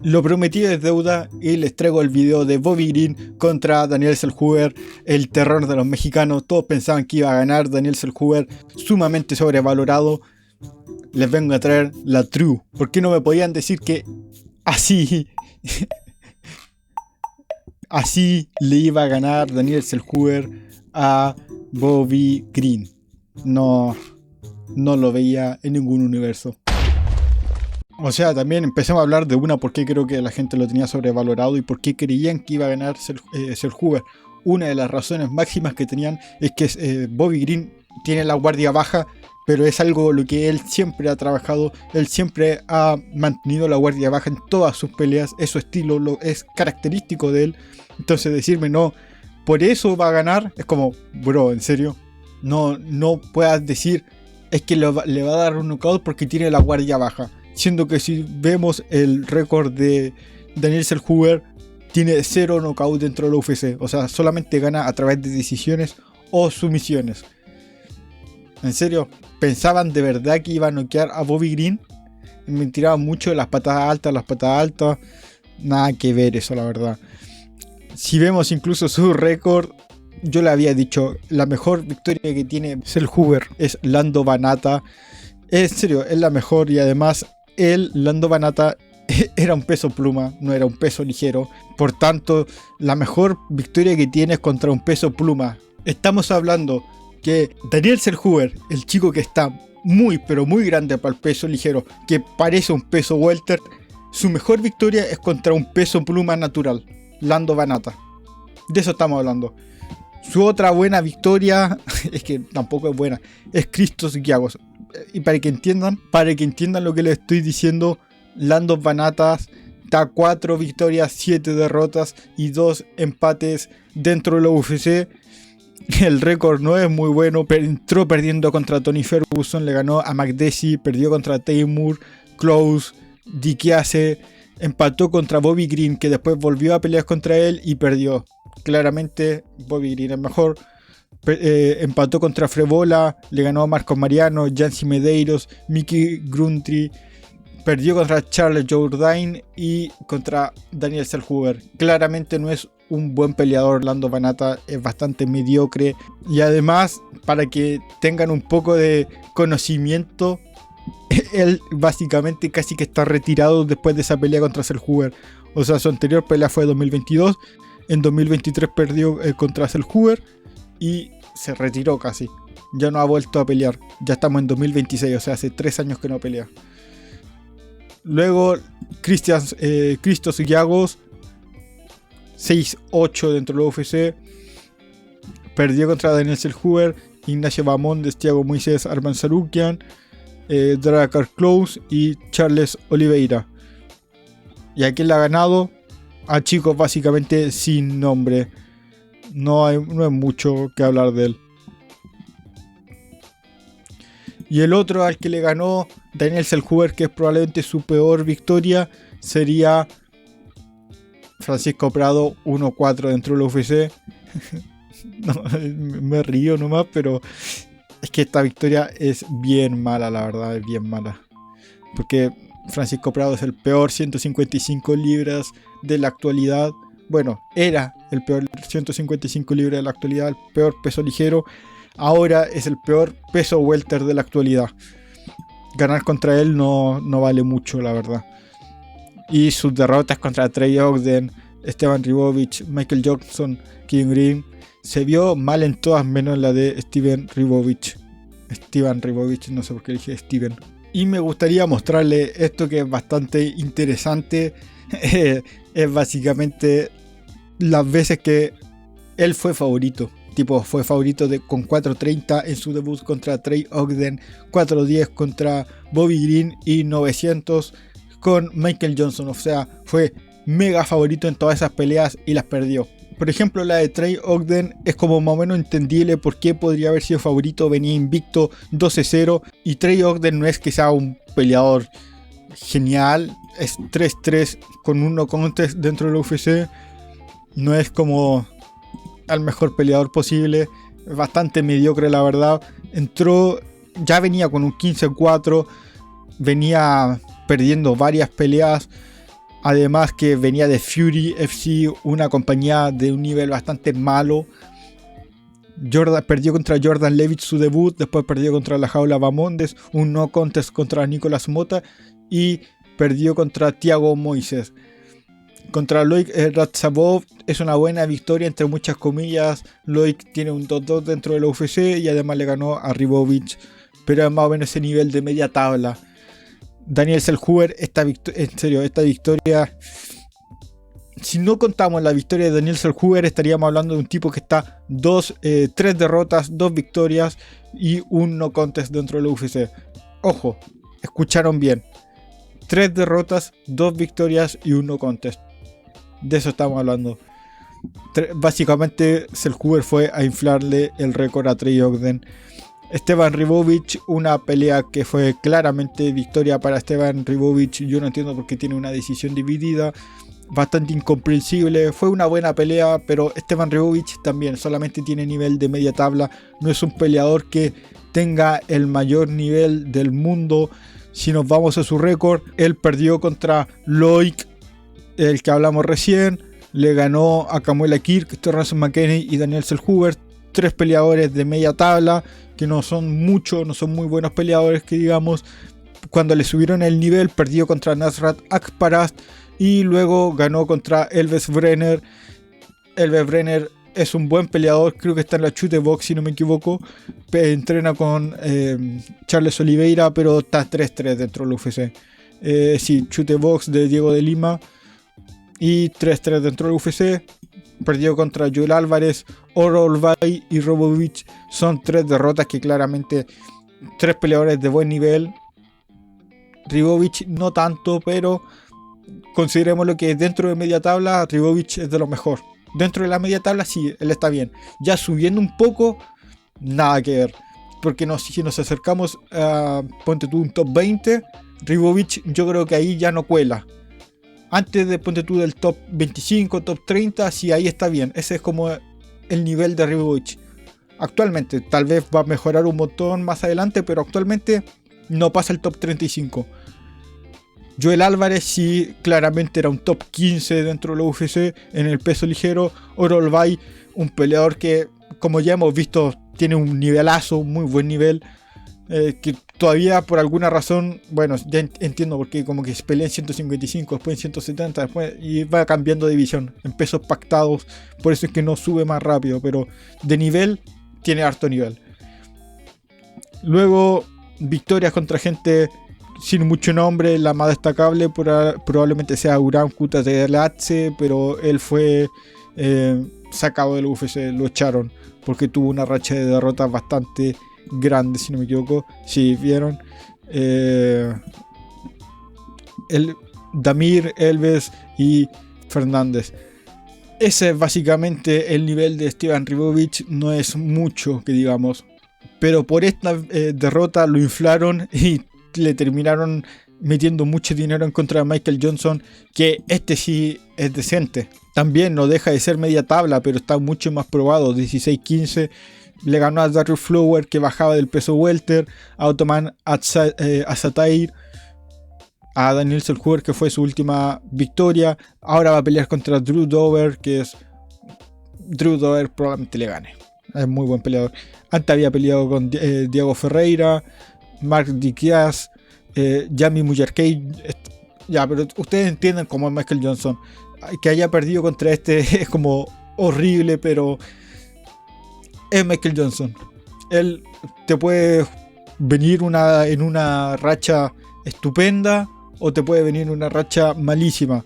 Lo prometido es deuda y les traigo el video de Bobby Green contra Daniel Zellhuber, el terror de los mexicanos. Todos pensaban que iba a ganar Daniel Zellhuber, sumamente sobrevalorado. Les vengo a traer la true. ¿Por qué no me podían decir que así le iba a ganar Daniel Zellhuber a Bobby Green? No lo veía en ningún universo. O sea, también empecemos a hablar de por qué creo que la gente lo tenía sobrevalorado y por qué creían que iba a ganar Zellhuber. Una de las razones máximas que tenían es que Bobby Green tiene la guardia baja, pero es algo lo que él siempre ha trabajado. Él siempre ha mantenido la guardia baja en todas sus peleas. Es su estilo, es característico de él. Entonces decirme no, por eso va a ganar, es como, bro, en serio. No puedas decir, es que le va a dar un knockout porque tiene la guardia baja. Siendo que si vemos el récord de Daniel Zellhuber, tiene 0 knockout dentro de la UFC. O sea, solamente gana a través de decisiones o sumisiones. ¿En serio? ¿Pensaban de verdad que iba a noquear a Bobby Green? Me tiraban mucho de las patadas altas. Nada que ver eso, la verdad. Si vemos incluso su récord, yo le había dicho, la mejor victoria que tiene Zellhuber es Lando Vannata. En serio, es la mejor y además Lando Vannata era un peso pluma, no era un peso ligero. Por tanto, la mejor victoria que tiene es contra un peso pluma. Estamos hablando que Daniel Zellhuber, el chico que está muy pero muy grande para el peso ligero, que parece un peso welter, su mejor victoria es contra un peso pluma natural, Lando Vannata. De eso estamos hablando. Su otra buena victoria, es que tampoco es buena, es Christos Giagos. Y para que entiendan lo que les estoy diciendo, Lando Vannata da 4 victorias, 7 derrotas y 2 empates dentro de la UFC. El récord no es muy bueno, pero entró perdiendo contra Tony Ferguson, le ganó a Makdessi, perdió contra Teymur, Close, Dikiase, empató contra Bobby Green, que después volvió a pelear contra él y perdió. Claramente Bobby Green es mejor. Empató contra Frevola, le ganó a Marcos Mariano, Yancy Medeiros, Mickey Gruntry, perdió contra Charles Jourdain y contra Daniel Zellhuber. Claramente no es un buen peleador. Lando Vannata es bastante mediocre y además, para que tengan un poco de conocimiento, él básicamente casi que está retirado después de esa pelea contra Zellhuber. O sea, su anterior pelea fue en 2022, en 2023 perdió contra Zellhuber y se retiró casi. Ya no ha vuelto a pelear. Ya estamos en 2026, o sea, hace 3 años que no pelea. Luego, Christos Giagos, 6-8 dentro de la UFC. Perdió contra Daniel Zellhuber, Ignacio Bahamondes, Thiago Moisés, Arman Tsarukyan, Drakkar Klose y Charles Oliveira. ¿Y a quién le ha ganado? A chicos básicamente sin nombre. No hay mucho que hablar de él. Y el otro al que le ganó Daniel Zellhuber, que es probablemente su peor victoria, sería Francisco Prado, 1-4 dentro de la UFC. No, me río nomás, pero es que esta victoria es bien mala, la verdad, es bien mala. Porque Francisco Prado es el peor 155 libras de la actualidad. Bueno, era el peor 155 libras de la actualidad, el peor peso ligero. Ahora es el peor peso welter de la actualidad. Ganar contra él no vale mucho, la verdad. Y sus derrotas contra Trey Ogden, Esteban Ribovich, Michael Johnson, King Green, se vio mal en todas menos la de Steven Ribovich, no sé por qué dije Steven. Y me gustaría mostrarle esto que es bastante interesante. Es básicamente las veces que él fue favorito. Tipo, fue favorito con 4.30 en su debut contra Trey Ogden, 4.10 contra Bobby Green y 900 con Michael Johnson. O sea, fue mega favorito en todas esas peleas y las perdió. Por ejemplo, la de Trey Ogden es como más o menos entendible por qué podría haber sido favorito. Venía invicto 12-0 y Trey Ogden no es que sea un peleador genial. Es 3-3 con 1 contest dentro de la UFC. No es como al mejor peleador posible. Es bastante mediocre, la verdad. Entró, ya venía con un 15-4. Venía perdiendo varias peleas. Además que venía de Fury FC, una compañía de un nivel bastante malo. Perdió contra Jordan Levitt su debut, después perdió contra la Jaula Bamondes, un no contest contra Nicolás Mota y perdió contra Thiago Moises. Contra Loic Ratsabov es una buena victoria entre muchas comillas. Loic tiene un 2-2 dentro de la UFC y además le ganó a Ribovic, pero es más o menos ese nivel de media tabla. Daniel Selhuber, esta victoria, si no contamos la victoria de Daniel Selhuber, estaríamos hablando de un tipo que está 3 derrotas, 2 victorias y un no contest dentro de la UFC. Ojo, escucharon bien. 3 derrotas, 2 victorias y un no contest. De eso estamos hablando. Básicamente Selhuber fue a inflarle el récord a Trey Ogden. Esteban Ribovic, una pelea que fue claramente victoria para Esteban Ribovic. Yo no entiendo por qué tiene una decisión dividida, bastante incomprensible. Fue una buena pelea, pero Esteban Ribovic también solamente tiene nivel de media tabla. No es un peleador que tenga el mayor nivel del mundo. Si nos vamos a su récord, él perdió contra Loic, el que hablamos recién. Le ganó a Kamuela Kirk, Terrence McKinney y Daniel Selhuber. 3 peleadores de media tabla que no son muchos, no son muy buenos peleadores que digamos. Cuando le subieron el nivel, perdió contra Nasrat Akparast y luego ganó contra Elves Brenner. Elves Brenner es un buen peleador, creo que está en la Chute Box si no me equivoco. Entrena con Charles Oliveira, pero está 3-3 dentro del UFC. Sí, Chute Box de Diego de Lima y 3-3 dentro del UFC. Perdió contra Joel Álvarez, Orolvay y Robovic. Son 3 derrotas que claramente 3 peleadores de buen nivel. Ribovic no tanto, pero consideremos lo que dentro de media tabla Ribovic es de lo mejor. Dentro de la media tabla sí, él está bien. Ya subiendo un poco, nada que ver. Porque si nos acercamos a, ponte tú, un top 20, Ribovic yo creo que ahí ya no cuela. Antes de ponte tú del top 25, top 30, sí, ahí está bien. Ese es como el nivel de Ribovic. Actualmente, tal vez va a mejorar un montón más adelante, pero actualmente no pasa el top 35. Joel Álvarez sí, claramente era un top 15 dentro de la UFC en el peso ligero. Orolvay, un peleador que, como ya hemos visto, tiene un nivelazo, un muy buen nivel. Que todavía por alguna razón, bueno, ya entiendo por qué, como que se pelea en 155, después en 170, después, y va cambiando de división en pesos pactados, por eso es que no sube más rápido, pero de nivel tiene harto nivel. Luego victorias contra gente sin mucho nombre. La más destacable probablemente sea Uram Kutatelatse, pero él fue sacado del UFC, lo echaron porque tuvo una racha de derrotas bastante grande, si no me equivoco. Si vieron Damir, Elves y Fernández. Ese es básicamente el nivel de Esteban Ribovic. No es mucho que digamos, pero por esta derrota lo inflaron y le terminaron metiendo mucho dinero en contra de Michael Johnson, que este sí es decente. También no deja de ser media tabla, pero está mucho más probado. 16-15. Le ganó a Darius Flower, que bajaba del peso welter, a Ottoman Azatair, a Daniel Selhuber, que fue su última victoria. Ahora va a pelear contra Drew Dober, Drew Dober probablemente le gane. Es muy buen peleador. Antes había peleado con Diego Ferreira, Mark Diaz, Jamie Muyerkey. Ya, pero ustedes entienden cómo es Michael Johnson. Que haya perdido contra este es como horrible, pero es Michael Johnson. Él te puede venir en una racha estupenda o te puede venir una racha malísima,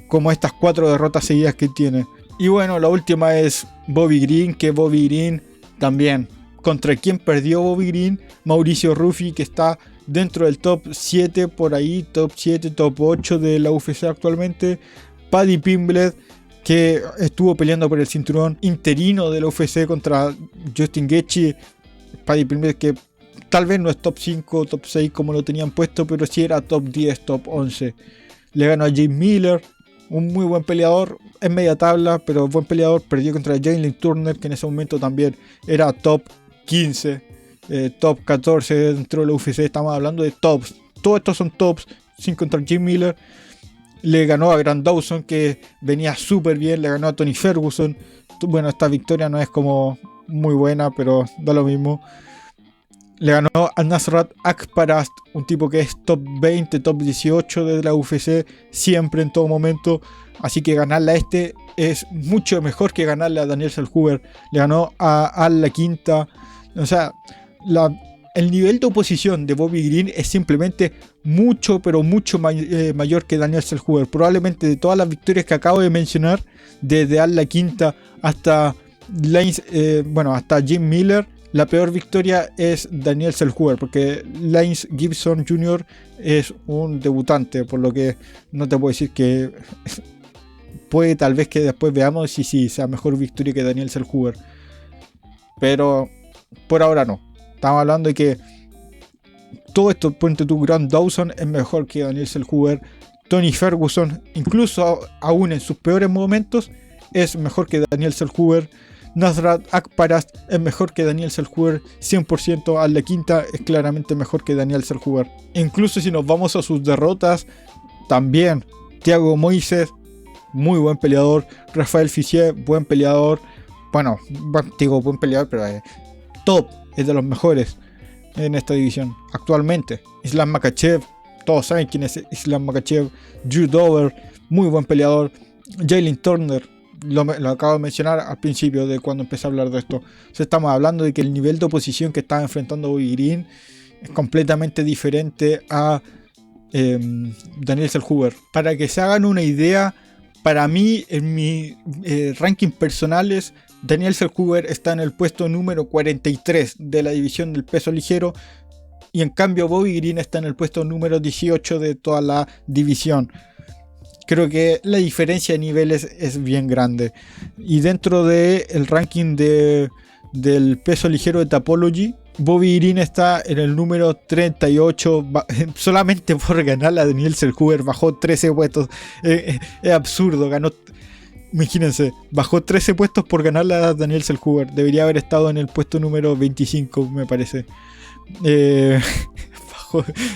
como estas 4 derrotas seguidas que tiene. Y bueno, la última es Bobby Green, que Bobby Green también. ¿Contra quién perdió Bobby Green? Mauricio Ruffi, que está dentro del top 7 por ahí, top 7, top 8 de la UFC actualmente. Paddy Pimblett, que estuvo peleando por el cinturón interino de la UFC contra Justin Gaethje. Paddy Pimblett, que tal vez no es top 5, top 6 como lo tenían puesto, pero sí era top 10, top 11. Le ganó a James Miller, un muy buen peleador, en media tabla, pero buen peleador. Perdió contra Jalen Turner, que en ese momento también era top 15, top 14 dentro de la UFC. Estamos hablando de tops. Todos estos son tops, sin contra Jim Miller. Le ganó a Grant Dawson, que venía súper bien. Le ganó a Tony Ferguson. Bueno, esta victoria no es como muy buena, pero da lo mismo. Le ganó a Nasrat Akparast, un tipo que es top 20, top 18 de la UFC, siempre, en todo momento. Así que ganarle a este es mucho mejor que ganarle a Daniel Zellhuber. Le ganó a Al La Quinta. O sea, el nivel de oposición de Bobby Green es simplemente mucho, pero mucho mayor que Daniel Zellhuber. Probablemente de todas las victorias que acabo de mencionar, desde Al La Quinta hasta hasta Jim Miller, la peor victoria es Daniel Zellhuber, porque Lance Gibson Jr. es un debutante, por lo que no te puedo decir que puede, tal vez que después veamos si sí sea mejor victoria que Daniel Zellhuber, pero por ahora no. Estamos hablando de que todo esto, ponte tú, Grant Dawson es mejor que Daniel Zellhuber. Tony Ferguson, incluso aún en sus peores momentos, es mejor que Daniel Zellhuber. Nasrat Akparast es mejor que Daniel Zellhuber 100%. Al La Quinta es claramente mejor que Daniel Zellhuber. Incluso si nos vamos a sus derrotas, también Thiago Moises, muy buen peleador. Rafael Fiziev, buen peleador. Bueno, digo buen peleador, pero top, es de los mejores en esta división actualmente. Islam Makhachev, todos saben quién es Islam Makhachev. Drew Dober, muy buen peleador. Jalen Turner, lo acabo de mencionar al principio de cuando empecé a hablar de esto. O sea, estamos hablando de que el nivel de oposición que estaba enfrentando Bobby Green es completamente diferente a Daniel Zellhuber. Para que se hagan una idea, para mí, en mi ranking personales, Daniel Zellhuber está en el puesto número 43 de la división del peso ligero, y en cambio Bobby Green está en el puesto número 18 de toda la división. Creo que la diferencia de niveles es bien grande. Y dentro del ranking del peso ligero de Tapology, Bobby Green está en el número 38. Solamente por ganarle a Daniel Zellhuber bajó 13 puestos. Es absurdo. Imagínense, bajó 13 puestos por ganarle a Daniel Zellhuber. Debería haber estado en el puesto número 25, me parece.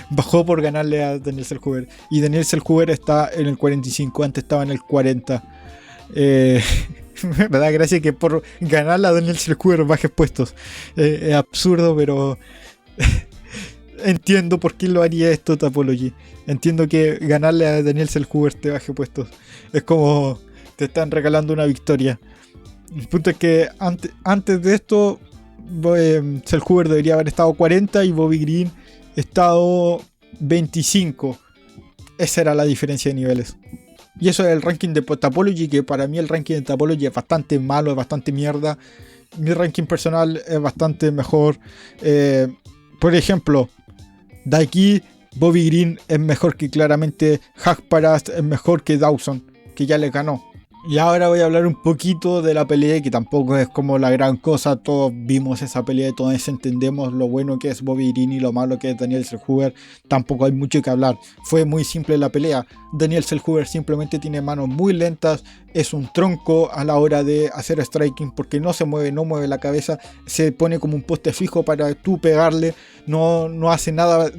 Bajó por ganarle a Daniel Zellhuber. Y Daniel Zellhuber está en el 45, antes estaba en el 40. Me da gracia que por ganarle a Daniel Zellhuber bajes puestos. Es absurdo, pero entiendo por qué lo haría esto Tapology. Entiendo que ganarle a Daniel Zellhuber te baje puestos. Es como te están regalando una victoria. El punto es que antes de esto, Zellhuber debería haber estado 40 y Bobby Green estado 25. Esa era la diferencia de niveles. Y eso es el ranking de Tapology, que para mí el ranking de Tapology es bastante malo, es bastante mierda. Mi ranking personal es bastante mejor. Por ejemplo, de aquí Bobby Green es mejor que claramente Akparast, es mejor que Dawson, que ya le ganó. Y ahora voy a hablar un poquito de la pelea, que tampoco es como la gran cosa. Todos vimos esa pelea y todos entendemos lo bueno que es Bobby Green y lo malo que es Daniel Zellhuber. Tampoco hay mucho que hablar. Fue muy simple la pelea. Daniel Zellhuber simplemente tiene manos muy lentas. Es un tronco a la hora de hacer striking, porque no se mueve, no mueve la cabeza. Se pone como un poste fijo para tú pegarle. No hace nada,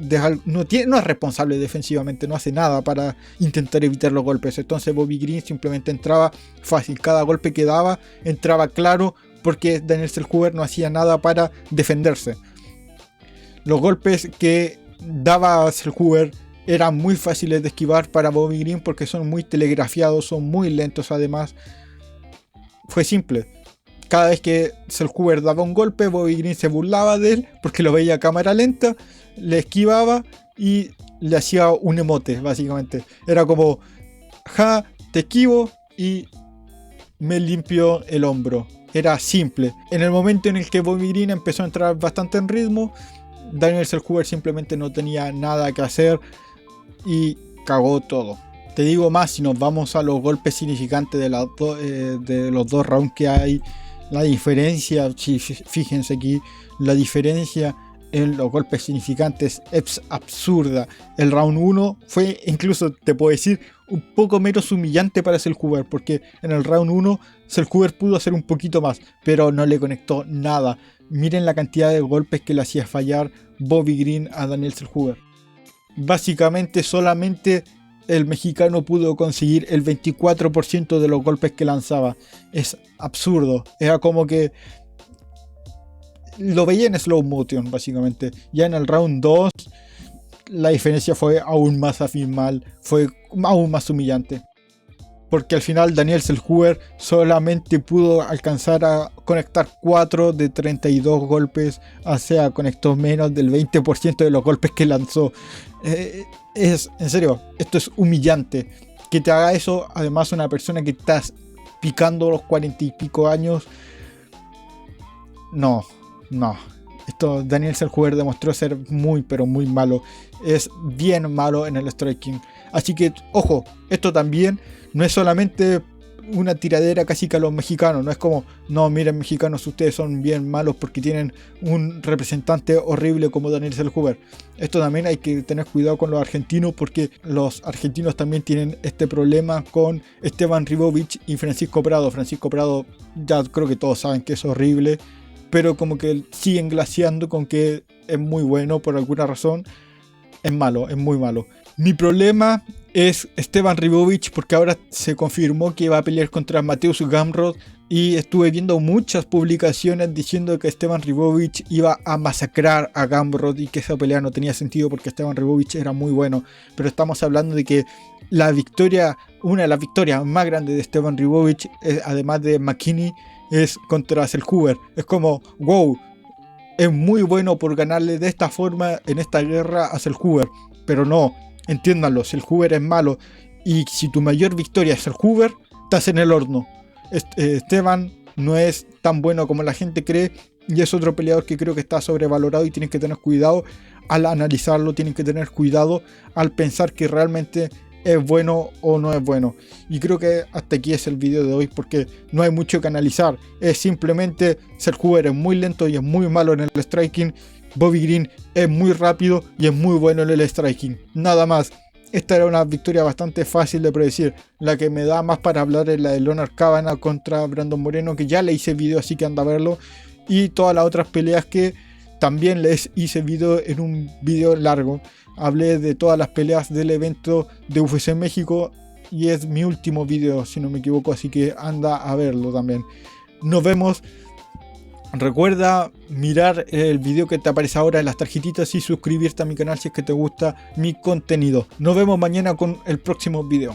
no es responsable defensivamente, no hace nada para intentar evitar los golpes. Entonces Bobby Green simplemente entraba fácil, cada golpe que daba entraba claro, porque Daniel Zellhuber no hacía nada para defenderse. Los golpes que daba Zellhuber eran muy fáciles de esquivar para Bobby Green, porque son muy telegrafiados, son muy lentos. Además, fue simple. Cada vez que Zellhuber daba un golpe, Bobby Green se burlaba de él porque lo veía a cámara lenta, le esquivaba y le hacía un emote, básicamente. Era como, ja, te esquivo y me limpio el hombro. Era simple. En el momento en el que Bobby Green empezó a entrar bastante en ritmo, Daniel Zellhuber simplemente no tenía nada que hacer y cagó todo. Te digo más, si nos vamos a los golpes significantes de los dos rounds que hay, la diferencia, fíjense aquí, la diferencia en los golpes significantes es absurda. El round 1 fue, incluso te puedo decir, un poco menos humillante para Zellhuber, porque en el round 1 Zellhuber pudo hacer un poquito más, pero no le conectó nada. Miren la cantidad de golpes que le hacía fallar Bobby Green a Daniel Zellhuber. Básicamente solamente el mexicano pudo conseguir el 24% de los golpes que lanzaba. Es absurdo. Era como que lo veía en slow motion, básicamente. Ya en el round 2, la diferencia fue aún más abismal, fue aún más humillante. Porque al final Daniel Zellhuber solamente pudo alcanzar a conectar 4 de 32 golpes, o sea, conectó menos del 20% de los golpes que lanzó. En serio, esto es humillante. Que te haga eso, además, una persona que estás picando los 40 y pico años. No. Esto Daniel Zellhuber demostró ser muy, pero muy malo. Es bien malo en el striking. Así que, ojo, esto también no es solamente una tiradera casi que a los mexicanos. No es como, no, miren mexicanos, ustedes son bien malos porque tienen un representante horrible como Daniel Zellhuber. Esto también hay que tener cuidado con los argentinos, porque los argentinos también tienen este problema con Esteban Ribovich y Francisco Prado. Francisco Prado, ya creo que todos saben que es horrible, pero como que siguen glaciando con que es muy bueno por alguna razón. Es malo, es muy malo. Mi problema es Esteban Ribovich, porque ahora se confirmó que va a pelear contra Mateusz Gamrot, y estuve viendo muchas publicaciones diciendo que Esteban Ribovich iba a masacrar a Gamrot y que esa pelea no tenía sentido porque Esteban Ribovich era muy bueno. Pero estamos hablando de que la victoria, una de las victorias más grandes de Esteban Ribovich, además de McKinney, es contra Zellhuber. Es como, wow, es muy bueno por ganarle de esta forma en esta guerra a Zellhuber. Pero no, entiéndanlo, Zellhuber es malo. Y si tu mayor victoria es Zellhuber, estás en el horno. Esteban no es tan bueno como la gente cree, y es otro peleador que creo que está sobrevalorado, y tienen que tener cuidado al analizarlo, tienen que tener cuidado al pensar que realmente es bueno o no es bueno. Y creo que hasta aquí es el video de hoy, porque no hay mucho que analizar. Es simplemente Zellhuber es muy lento y es muy malo en el striking. Bobby Green es muy rápido y es muy bueno en el striking. Nada más. Esta era una victoria bastante fácil de predecir. La que me da más para hablar es la de Leonard Kavanagh contra Brandon Moreno, que ya le hice video, así que anda a verlo. Y todas las otras peleas que también les hice video en un video largo. Hablé de todas las peleas del evento de UFC México, y es mi último video, si no me equivoco, así que anda a verlo también. Nos vemos. Recuerda mirar el video que te aparece ahora en las tarjetitas y suscribirte a mi canal si es que te gusta mi contenido. Nos vemos mañana con el próximo video.